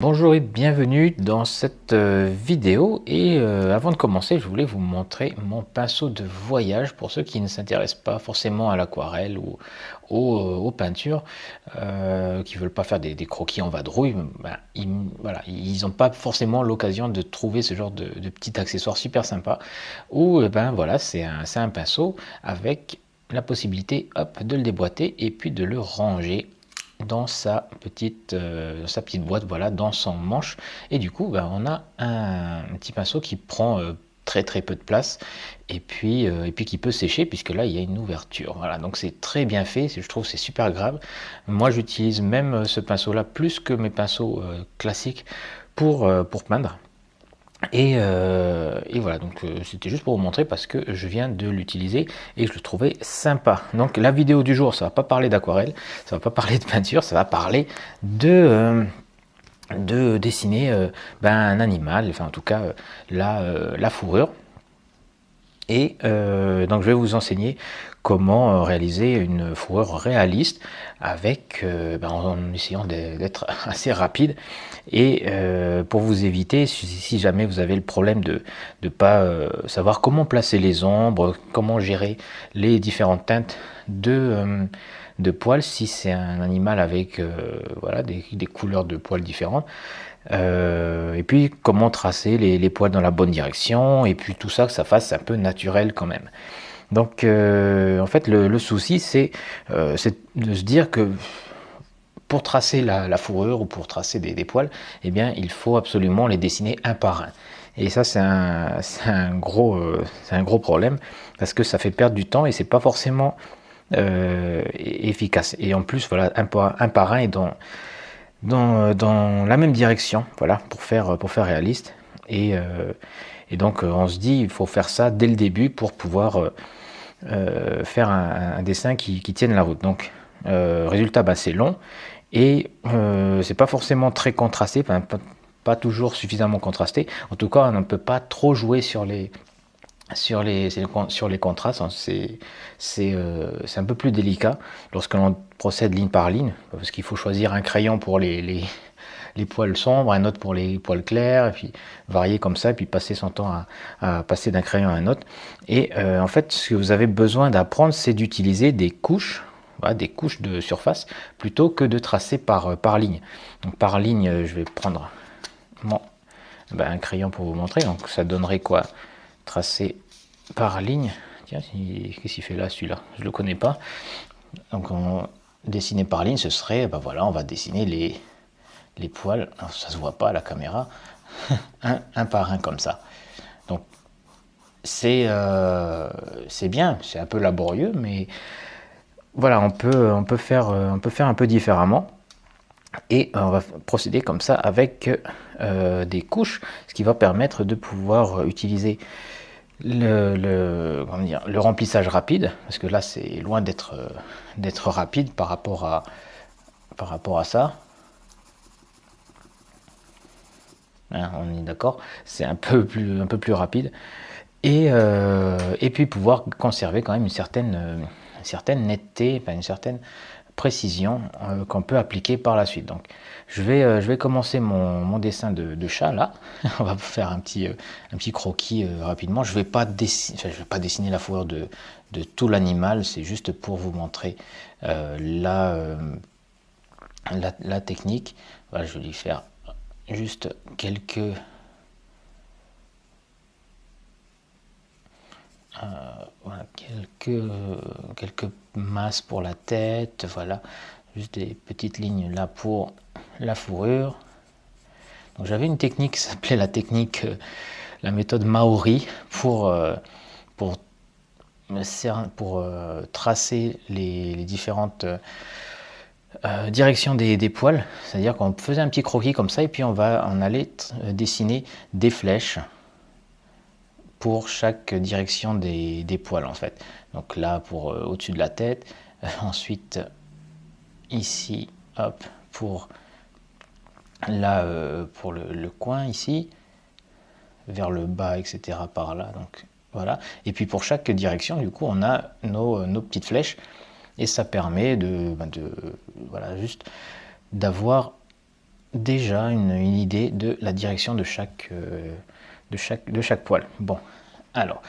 Bonjour et bienvenue dans cette vidéo et avant de commencer je voulais vous montrer mon pinceau de voyage pour ceux qui ne s'intéressent pas forcément à l'aquarelle ou aux peintures, qui veulent pas faire des croquis en vadrouille. Ben, voilà, ils n'ont pas forcément l'occasion de trouver ce genre de petit accessoire super sympa où ben voilà, c'est un pinceau avec la possibilité hop, de le déboîter et puis de le ranger dans sa petite boîte, voilà, dans son manche. Et du coup ben, on a un petit pinceau qui prend très peu de place et puis qui peut sécher puisque là il y a une ouverture. Voilà, donc c'est très bien fait, je trouve c'est super grave. Moi j'utilise même ce pinceau là plus que mes pinceaux classiques pour peindre. Et voilà, donc c'était juste pour vous montrer parce que je viens de l'utiliser et je le trouvais sympa. Donc la vidéo du jour, ça va pas parler d'aquarelle, ça va pas parler de peinture, ça va parler de dessiner ben, un animal, enfin en tout cas la fourrure. Et donc je vais vous enseigner comment réaliser une fourrure réaliste avec, ben, en essayant d'être assez rapide et pour vous éviter, si jamais vous avez le problème de ne pas savoir comment placer les ombres, comment gérer les différentes teintes de poils, si c'est un animal avec voilà, des couleurs de poils différentes, et puis comment tracer les poils dans la bonne direction, et puis tout ça, que ça fasse un peu naturel quand même. Donc en fait le souci c'est de se dire que pour tracer la fourrure ou pour tracer des poils, eh bien il faut absolument les dessiner un par un. Et ça c'est un gros problème parce que ça fait perdre du temps et c'est pas forcément efficace. Et en plus voilà, un par un est dans la même direction, voilà, pour faire réaliste. Et donc on se dit il faut faire ça dès le début pour pouvoir faire un dessin qui tienne la route. Donc résultat, bah, c'est long et c'est pas forcément très contrasté, enfin, pas toujours suffisamment contrasté. En tout cas, on ne peut pas trop jouer sur les contrastes. Hein. C'est un peu plus délicat lorsque l'on procède ligne par ligne, parce qu'il faut choisir un crayon pour les poils sombres, un autre pour les poils clairs, et puis varier comme ça, et puis passer son temps à passer d'un crayon à un autre. Et en fait, ce que vous avez besoin d'apprendre, c'est d'utiliser des couches, voilà, des couches de surface, plutôt que de tracer par ligne. Donc par ligne, je vais prendre un crayon pour vous montrer. Donc ça donnerait quoi? Tracer par ligne. Tiens, qu'est-ce qu'il fait là, celui-là? Je le connais pas. Donc dessiner par ligne, ce serait, ben voilà, on va dessiner les poils. Alors, ça se voit pas à la caméra. un par un comme ça. Donc c'est bien, c'est un peu laborieux, mais voilà, on peut faire un peu différemment. Et on va procéder comme ça avec des couches, ce qui va permettre de pouvoir utiliser le remplissage rapide, parce que là c'est loin d'être rapide par rapport à ça. Hein, on est d'accord, c'est un peu plus rapide. Et puis pouvoir conserver quand même une certaine netteté, enfin une certaine précision qu'on peut appliquer par la suite. Donc je vais commencer mon dessin de chat là. On va faire un petit croquis rapidement. Je vais pas dessiner la fourrure de tout l'animal, c'est juste pour vous montrer la technique. Voilà, je vais lui faire juste quelques voilà, quelques masses pour la tête, voilà, juste des petites lignes là pour la fourrure. Donc j'avais une technique qui s'appelait la méthode Maori pour tracer les différentes directions des poils, c'est-à-dire qu'on faisait un petit croquis comme ça et puis on allait dessiner des flèches pour chaque direction des poils en fait. Donc là pour au-dessus de la tête, ensuite ici, hop, pour là pour le coin ici, vers le bas, etc. par là. Donc voilà. Et puis pour chaque direction, du coup, on a nos petites flèches et ça permet voilà, juste d'avoir déjà une idée de la direction de chaque poil. Bon, alors,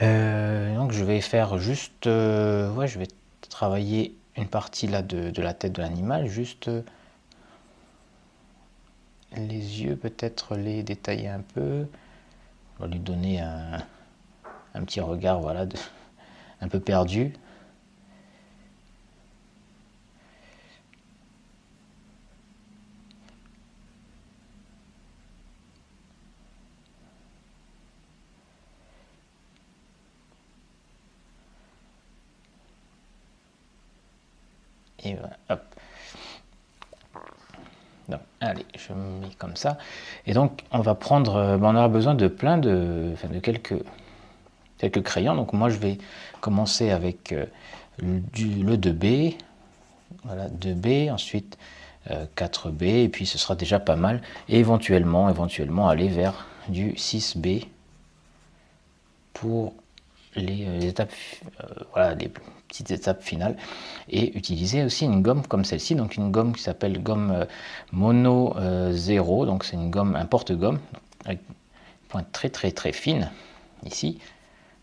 donc je vais faire juste, ouais, je vais travailler une partie là de la tête de l'animal, juste les yeux, peut-être les détailler un peu. On va lui donner un petit regard, voilà, un peu perdu. Et voilà, hop. Donc, allez, je me mets comme ça. Et donc, on va prendre, on aura besoin de plein de quelques crayons. Donc, moi, je vais commencer avec le 2B. Voilà, 2B, ensuite 4B, et puis ce sera déjà pas mal. Et éventuellement aller vers du 6B pour les étapes, voilà, les petites étapes finales, et utiliser aussi une gomme comme celle-ci, donc une gomme qui s'appelle gomme Mono 0, donc c'est une gomme, un porte-gomme avec une pointe très fine ici.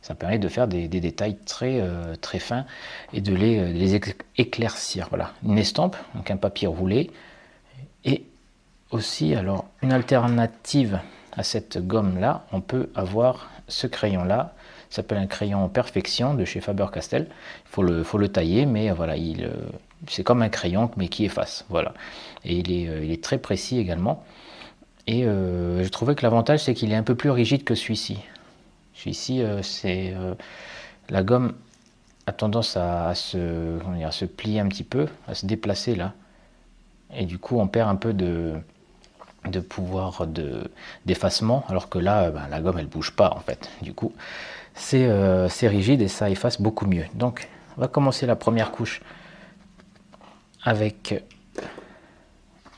Ça permet de faire des détails très fins et de les éclaircir. Voilà, une estampe, donc un papier roulé, et aussi, alors, une alternative à cette gomme-là, on peut avoir ce crayon-là. Ça s'appelle un crayon Perfection de chez Faber-Castell. Il faut le tailler, mais voilà, c'est comme un crayon, mais qui efface. Voilà. Et il est très précis également. Et je trouvais que l'avantage, c'est qu'il est un peu plus rigide que celui-ci. Celui-ci, la gomme a tendance à se plier un petit peu, à se déplacer là. Et du coup, on perd un peu de pouvoir d'effacement, alors que là, la gomme, elle bouge pas en fait. Du coup, c'est rigide et ça efface beaucoup mieux. Donc, on va commencer la première couche avec,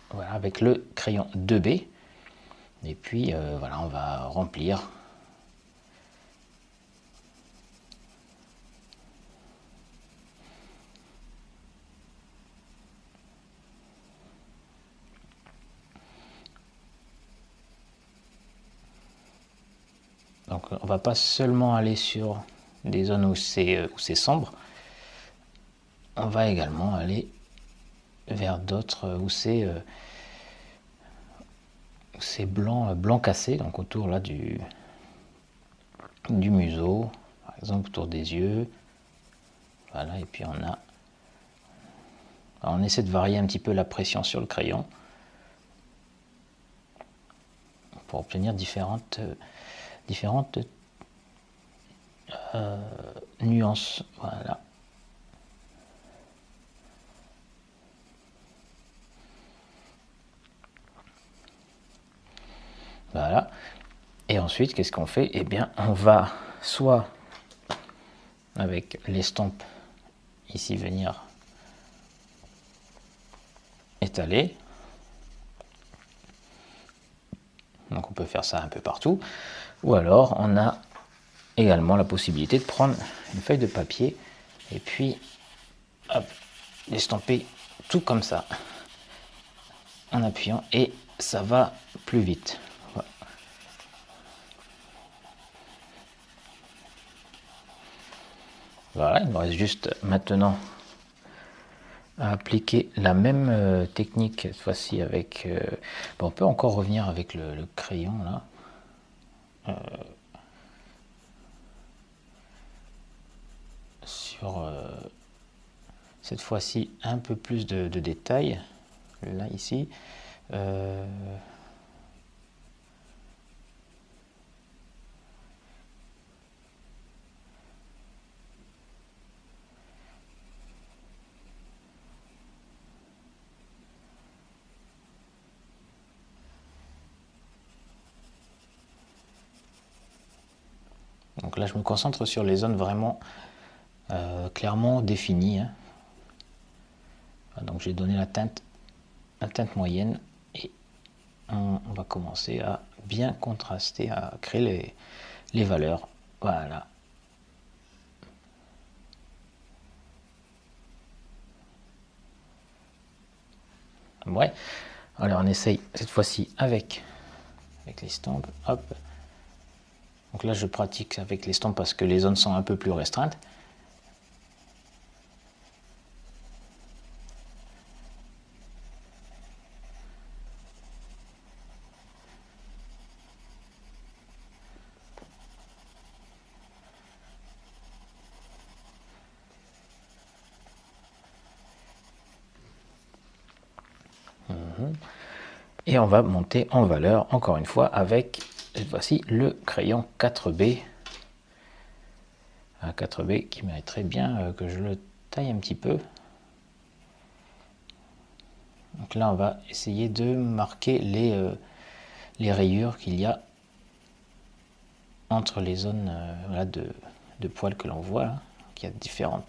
voilà, avec le crayon 2B. Et puis, voilà, on va remplir. Donc on va pas seulement aller sur des zones où c'est sombre, on va également aller vers d'autres où c'est blanc cassé, donc autour là du museau, par exemple autour des yeux. Voilà, et puis on essaie de varier un petit peu la pression sur le crayon pour obtenir différentes nuances. Voilà. Voilà. Et ensuite, qu'est-ce qu'on fait? Eh bien, on va soit avec l'estampe ici venir étaler. Donc on peut faire ça un peu partout. Ou alors on a également la possibilité de prendre une feuille de papier et puis l'estamper tout comme ça en appuyant, et ça va plus vite. Voilà. Voilà, il me reste juste maintenant à appliquer la même technique cette fois-ci avec... on peut encore revenir avec le crayon là. Sur cette fois-ci un peu plus de détails. Là, ici. Donc là, je me concentre sur les zones vraiment clairement définies. Hein. Donc j'ai donné la teinte moyenne, et on va commencer à bien contraster, à créer les valeurs. Voilà. Ouais. Allez, on essaye cette fois-ci avec l'estompe. Hop. Donc là, je pratique avec l'estompe parce que les zones sont un peu plus restreintes. Et on va monter en valeur, encore une fois, avec, cette fois-ci, le crayon 4B. Un 4B qui mériterait bien que je le taille un petit peu. Donc là, on va essayer de marquer les rayures qu'il y a entre les zones voilà, de poils que l'on voit. Là. Il y a différents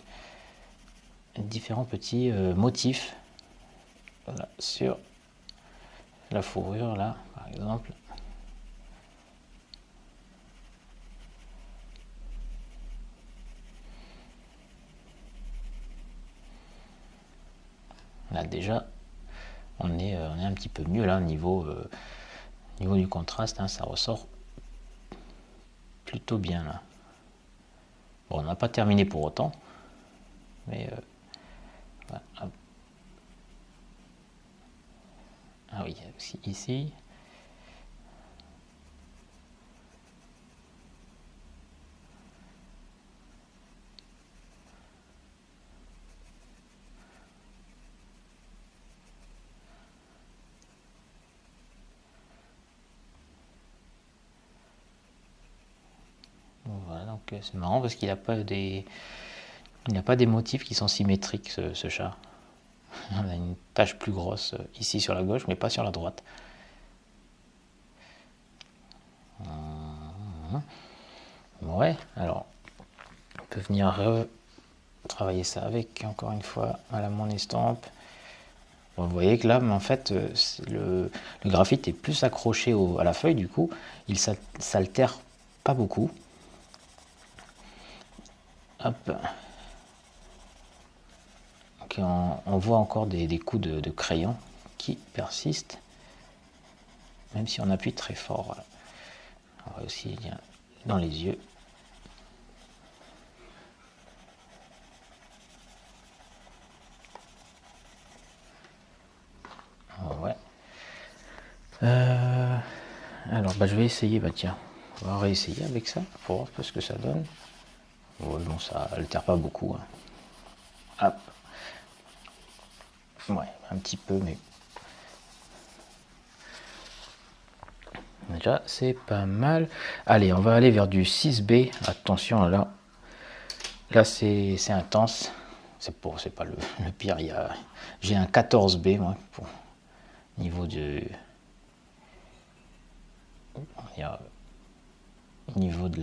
petits motifs voilà, sur la fourrure, là, par exemple. Là, déjà, on est un petit peu mieux là au niveau du contraste, hein, ça ressort plutôt bien là. Bon, on n'a pas terminé pour autant, mais voilà. Ah oui, aussi ici. Voilà, donc c'est marrant parce qu'il n'a pas des motifs qui sont symétriques ce chat. On a une tache plus grosse ici sur la gauche, mais pas sur la droite. Ouais, alors on peut venir travailler ça avec, encore une fois, voilà mon estampe. Bon, vous voyez que là, en fait, le graphite est plus accroché à la feuille, du coup, il s'altère pas beaucoup. Hop. Donc, on voit encore des coups de crayon qui persistent, même si on appuie très fort. Voilà. On va aussi dans les yeux. Ouais. Alors, je vais essayer, tiens, on va réessayer avec ça pour voir ce que ça donne. Ouais, bon, ça altère pas beaucoup. Hein. Hop. Ouais, un petit peu, mais déjà, c'est pas mal. Allez, on va aller vers du 6B. Attention, là c'est intense. C'est pas le pire. J'ai un 14B, moi, pour niveau niveau de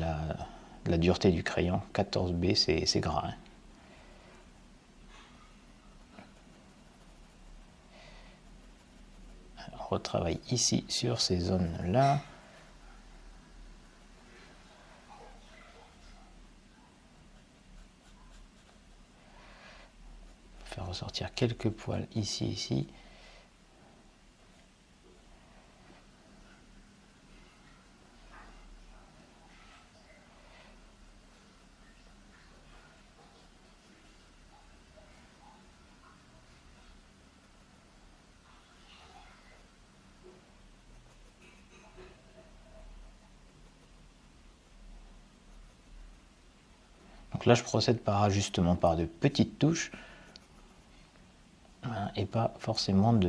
la dureté du crayon. 14B, c'est gras. Hein. On retravaille ici sur ces zones-là. Faire ressortir quelques poils ici. Donc là, je procède par ajustement, par de petites touches, et pas forcément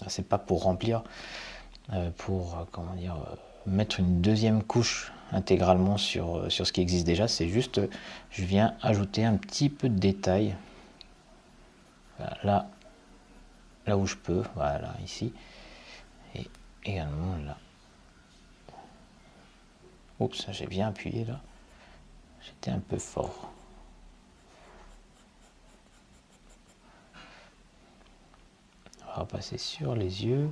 c'est pas pour remplir, pour comment dire, mettre une deuxième couche intégralement sur ce qui existe déjà. C'est juste, je viens ajouter un petit peu de détail. Voilà, là où je peux, voilà, ici, et également là. Oups, j'ai bien appuyé là. J'étais un peu fort. On va passer sur les yeux.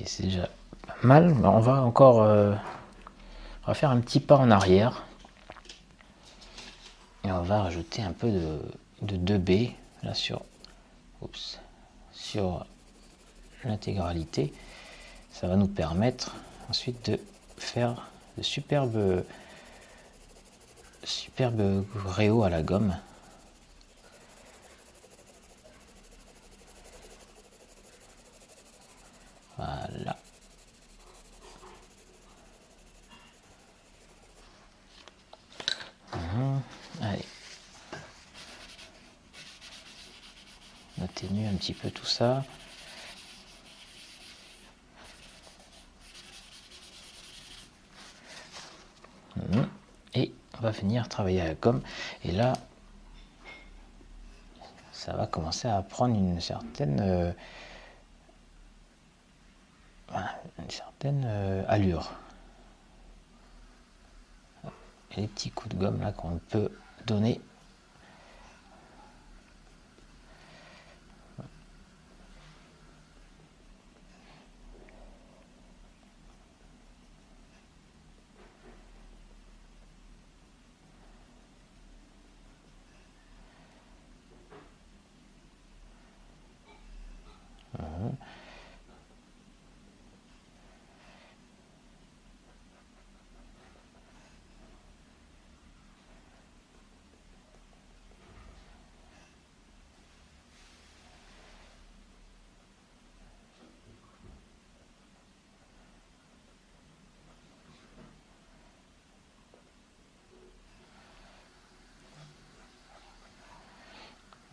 c'est déjà pas mal. On va encore on va faire un petit pas en arrière. Et on va rajouter un peu de 2B là sur l'intégralité. Ça va nous permettre ensuite de faire de superbes réaux à la gomme. Voilà. Allez. On atténue un petit peu tout ça. Et on va venir travailler à la gomme. Et là, ça va commencer à prendre une certaine allure. Et les petits coups de gomme là qu'on peut donner.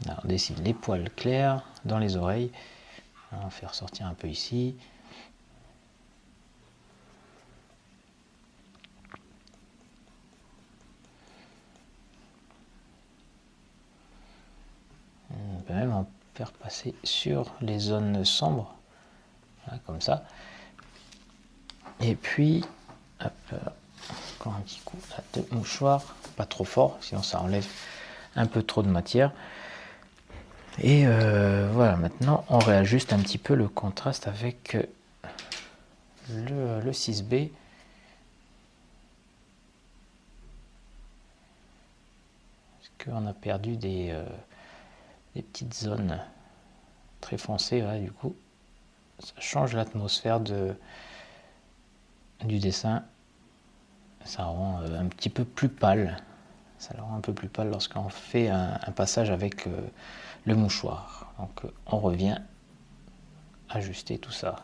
Alors, on dessine les poils clairs dans les oreilles. On va faire sortir un peu ici. On peut même en faire passer sur les zones sombres, voilà, comme ça. Et puis, hop, encore un petit coup de mouchoir, pas trop fort, sinon ça enlève un peu trop de matière. Et voilà, maintenant on réajuste un petit peu le contraste avec le 6B. Parce qu'on a perdu des petites zones très foncées, là, du coup ça change l'atmosphère du dessin. Ça rend un petit peu plus pâle. Ça le rend un peu plus pâle lorsqu'on fait un passage avec le mouchoir. Donc on revient ajuster tout ça.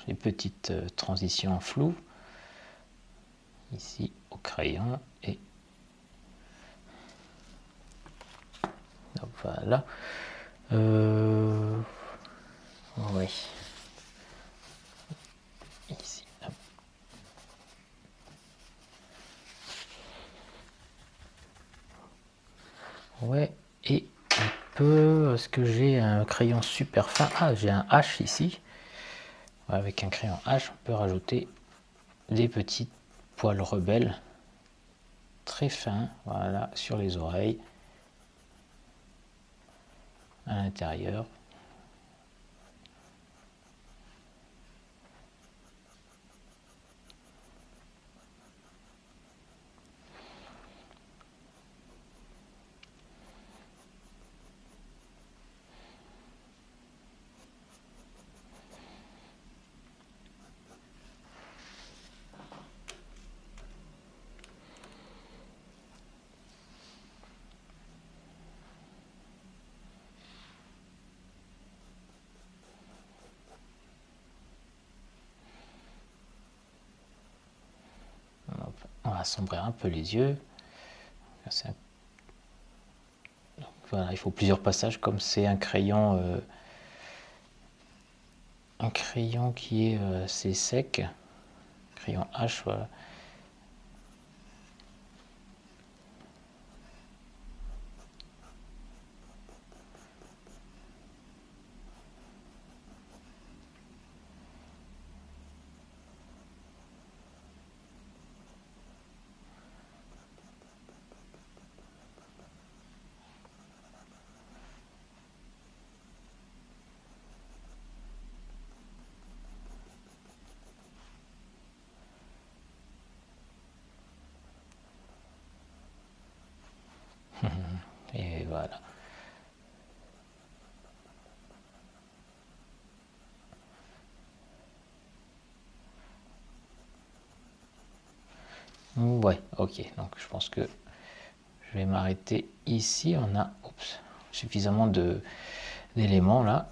Les petites transitions floues ici au crayon et voilà. Oui. Ici. Hop. Ouais. Et un peu. Est-ce que j'ai un crayon super fin? Ah, j'ai un H ici. Avec un crayon H, on peut rajouter des petits poils rebelles très fins, voilà, sur les oreilles, à l'intérieur. assombrir un peu les yeux. Donc, voilà, il faut plusieurs passages, comme c'est un crayon qui est assez sec, crayon H, voilà. Et voilà. Ouais, ok. Donc je pense que je vais m'arrêter ici. On a suffisamment d'éléments là.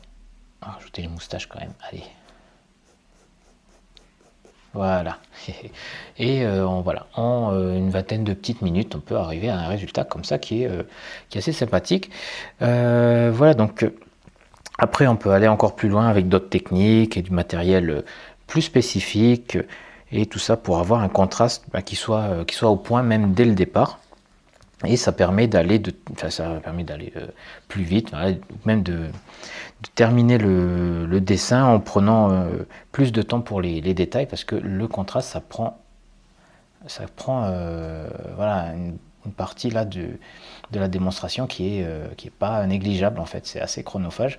On va rajouter les moustaches quand même. Allez. Voilà. Et voilà, en une vingtaine de petites minutes, on peut arriver à un résultat comme ça qui est assez sympathique. Voilà, donc après, on peut aller encore plus loin avec d'autres techniques et du matériel plus spécifique et tout ça pour avoir un contraste qui soit au point même dès le départ. Et ça permet d'aller plus vite, voilà, même de terminer le dessin en prenant plus de temps pour les détails, parce que le contraste, ça prend voilà, une partie là de la démonstration qui est pas négligeable en fait, c'est assez chronophage.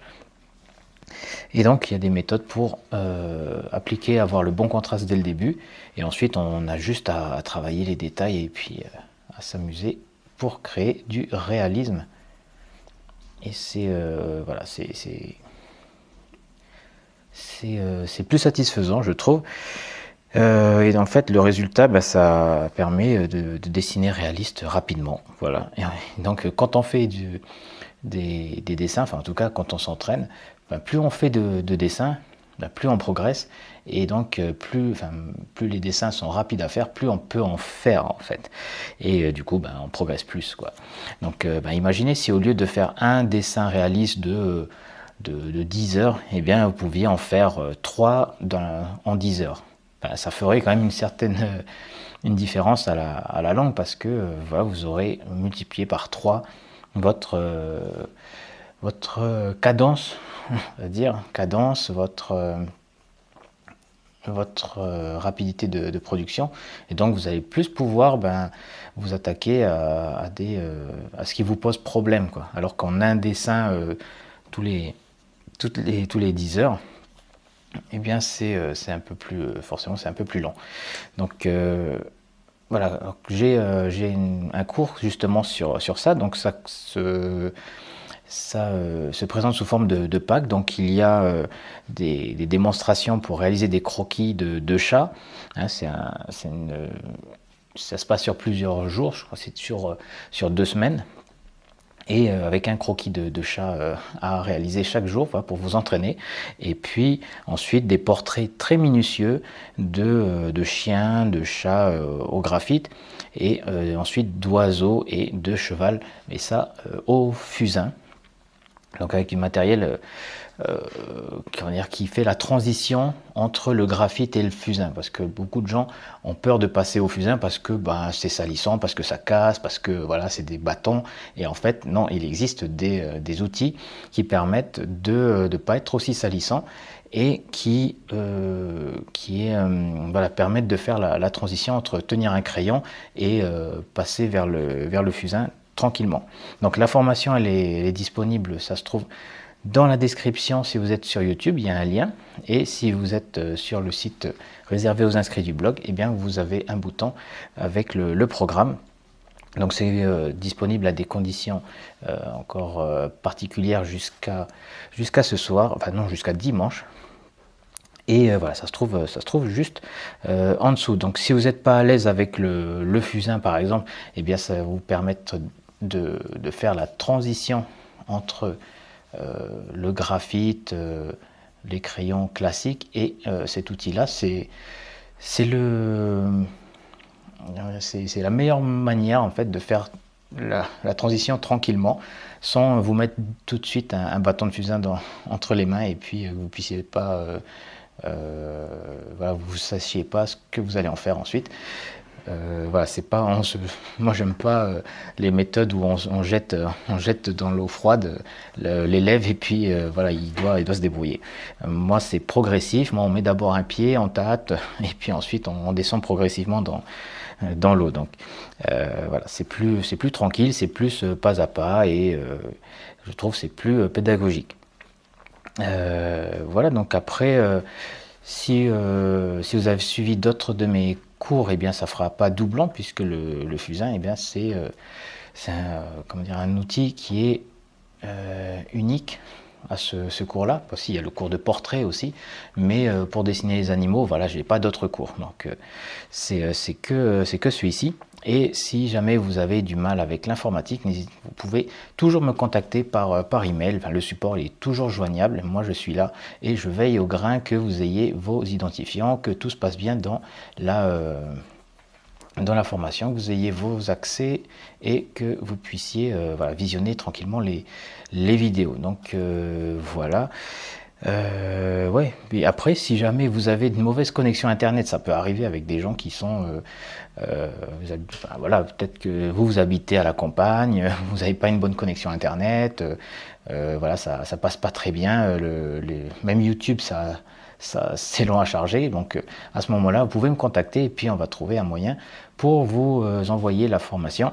Et donc il y a des méthodes pour appliquer, avoir le bon contraste dès le début, et ensuite on a juste à travailler les détails et puis à s'amuser pour créer du réalisme. Et c'est voilà, c'est plus satisfaisant, je trouve. Et en fait, le résultat, ça permet de dessiner réaliste rapidement. Voilà. Et donc, quand on fait des dessins, enfin en tout cas quand on s'entraîne, plus on fait de dessins, plus on progresse. Et donc, plus les dessins sont rapides à faire, plus on peut en faire en fait. Et du coup, on progresse plus, quoi. Donc, imaginez si au lieu de faire un dessin réaliste de 10 heures, eh bien, vous pouviez en faire 3 en 10 heures. Ça ferait quand même une différence à la langue, parce que voilà, vous aurez multiplié par 3 votre cadence, on va dire, votre rapidité de production, et donc vous allez plus pouvoir vous attaquer à ce qui vous pose problème, quoi. Alors qu'en un dessin tous les 10 heures, eh bien c'est un peu plus forcément c'est un peu plus lent. Donc voilà, j'ai un cours justement sur ça. Donc ça se présente sous forme de pack. Donc il y a des démonstrations pour réaliser des croquis de chats. Hein, ça se passe sur plusieurs jours, je crois que c'est sur 2 semaines. Et avec un croquis de chat à réaliser chaque jour, pour vous entraîner. Et puis ensuite des portraits très minutieux de chiens, de chats au graphite, et ensuite d'oiseaux et de cheval, mais ça au fusain. Donc avec du matériel qui fait la transition entre le graphite et le fusain, parce que beaucoup de gens ont peur de passer au fusain parce que c'est salissant, parce que ça casse, parce que voilà, c'est des bâtons. Et en fait non, il existe des outils qui permettent de ne pas être aussi salissant et qui permettent de faire la transition entre tenir un crayon et passer vers le fusain tranquillement. Donc la formation elle est disponible, ça se trouve dans la description. Si vous êtes sur YouTube, il y a un lien, et si vous êtes sur le site réservé aux inscrits du blog, eh bien vous avez un bouton avec le programme. Donc c'est disponible à des conditions encore particulières jusqu'à ce soir, enfin non, jusqu'à dimanche. Et voilà, ça se trouve juste en dessous. Donc si vous n'êtes pas à l'aise avec le fusain par exemple, eh bien ça va vous permettre de faire la transition entre le graphite, les crayons classiques et cet outil là. C'est C'est la meilleure manière en fait de faire la transition tranquillement, sans vous mettre tout de suite un bâton de fusain entre les mains et puis vous puissiez pas, voilà, vous sachiez pas ce que vous allez en faire ensuite. Voilà, c'est pas, moi j'aime pas les méthodes où on jette dans l'eau froide l'élève et puis voilà, il doit se débrouiller. Moi c'est progressif, moi on met d'abord un pied, on tâte et puis ensuite on descend progressivement dans l'eau. Donc voilà, c'est plus tranquille, c'est plus pas à pas et je trouve c'est plus pédagogique. Voilà, donc après, si vous avez suivi d'autres de mes cours, eh bien ça fera pas doublon puisque le fusain, eh bien c'est comment dire, un outil qui est unique à ce cours-là. Aussi, il y a le cours de portrait aussi, mais pour dessiner les animaux, voilà, j'ai pas d'autres cours. Donc c'est que celui-ci. Et si jamais vous avez du mal avec l'informatique, vous pouvez toujours me contacter par email. Enfin, le support il est toujours joignable. Moi, je suis là et je veille au grain que vous ayez vos identifiants, que tout se passe bien dans la formation, que vous ayez vos accès et que vous puissiez voilà, visionner tranquillement les vidéos. Donc voilà. Ouais. Et après, si jamais vous avez de mauvaises connexions internet, ça peut arriver avec des gens qui sont enfin, voilà, peut-être que vous habitez à la campagne, vous n'avez pas une bonne connexion internet, voilà, ça passe pas très bien, même YouTube c'est long à charger, donc à ce moment-là vous pouvez me contacter et puis on va trouver un moyen pour vous envoyer la formation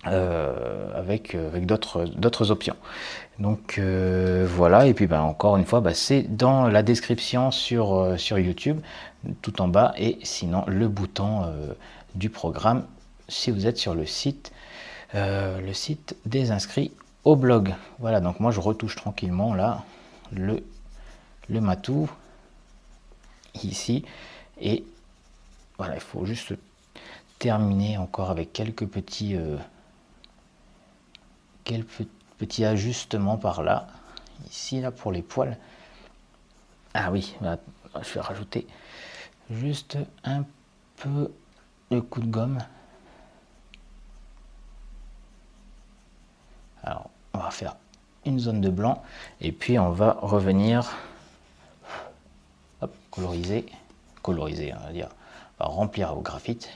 avec d'autres options. Donc voilà, et puis encore une fois, c'est dans la description sur YouTube, tout en bas, et sinon le bouton du programme si vous êtes sur le site des inscrits au blog. Voilà, donc moi je retouche tranquillement là le matou ici, et voilà, il faut juste terminer encore avec quelques petits ajustements par là, ici là pour les poils. Ah oui, là, je vais rajouter juste un peu de coup de gomme. Alors on va faire une zone de blanc et puis on va revenir, hop, coloriser, on va dire, on va remplir au graphite.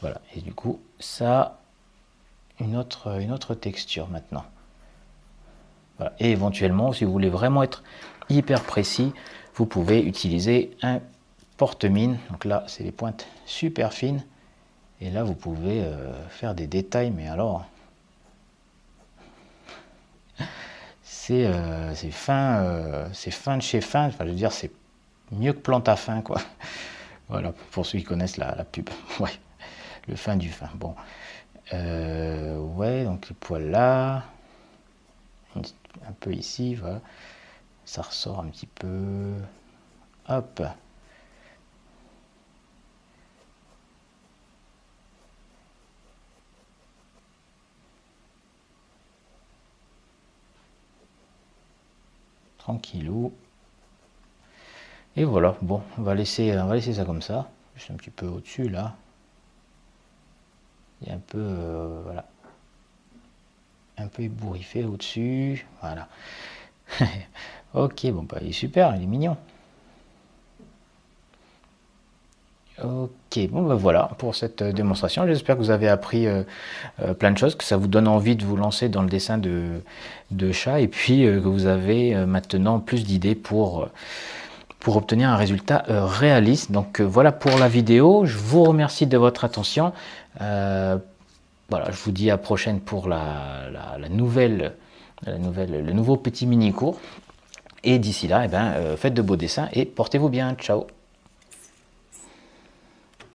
Voilà, et du coup ça a une autre texture maintenant. Voilà. Et éventuellement, si vous voulez vraiment être hyper précis, vous pouvez utiliser un porte-mine. Donc là, c'est des pointes super fines. Et là, vous pouvez faire des détails, mais alors, c'est fin de chez fin. Enfin, je veux dire, c'est mieux que plante à fin, quoi. Voilà, pour ceux qui connaissent la pub. Ouais, le fin du fin. Bon. Ouais, donc les poils là. Un peu ici, voilà. Ça ressort un petit peu. Hop. Tranquillou. Et voilà, bon, on va laisser ça comme ça. Juste un petit peu au-dessus là. Il y a un peu, voilà. Un peu ébouriffé au-dessus. Voilà. Ok, bon, il est super, il est mignon. Ok, bon voilà pour cette démonstration. J'espère que vous avez appris plein de choses, que ça vous donne envie de vous lancer dans le dessin de chat et puis que vous avez maintenant plus d'idées pour obtenir un résultat réaliste. Donc voilà pour la vidéo. Je vous remercie de votre attention. Voilà, je vous dis à la prochaine pour le nouveau petit mini cours. Et d'ici là, faites de beaux dessins et portez-vous bien. Ciao.